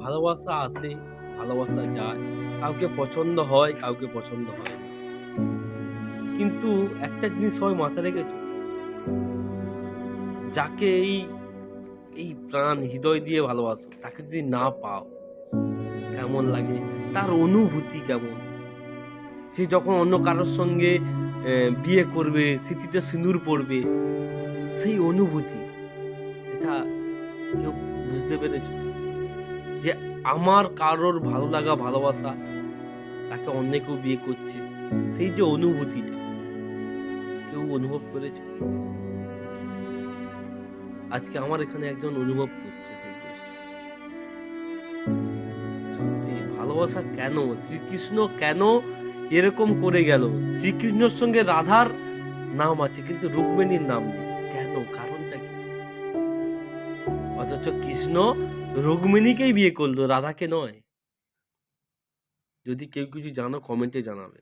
ভালোবাসা আসে, ভালোবাসা যায়। কাউকে পছন্দ হয়, কাউকে পছন্দ হয় না। কিন্তু একটা জিনিস সবাই মাথায় রেখেছো? যাকে এই প্রাণ হৃদয় দিয়ে ভালোবাসো, তাকে যদি না পাও, কেমন লাগে? তার অনুভূতি কেমন? সে যখন অন্য কারোর সঙ্গে বিয়ে করবে, স্মৃতিতে সিঁদুর পড়বে, সেই অনুভূতি, সেটা কেউ বুঝতে পেরেছো? যে আমার কারোর ভালো লাগা, ভালোবাসা, তাকে অন্য কেউ বিয়ে করছে। সেই যে অনুভূতিটা, কেউ অনুভব করেছে? আজকে আমার এখানে একজন অনুভব করছে সেই জিনিসটা। সত্যি ভালোবাসা কেন? শ্রীকৃষ্ণ কেন এরকম করে গেল? শ্রীকৃষ্ণর সঙ্গে রাধার নাম আছে কিন্তু রুক্মিণীর নাম নেই। কেন? কারণটা কি? অথচ কৃষ্ণ রুক্মিণীকেই বিয়ে করল, রাধাকে নয়। যদি কেউ কিছু জানো কমেন্টে জানাবে।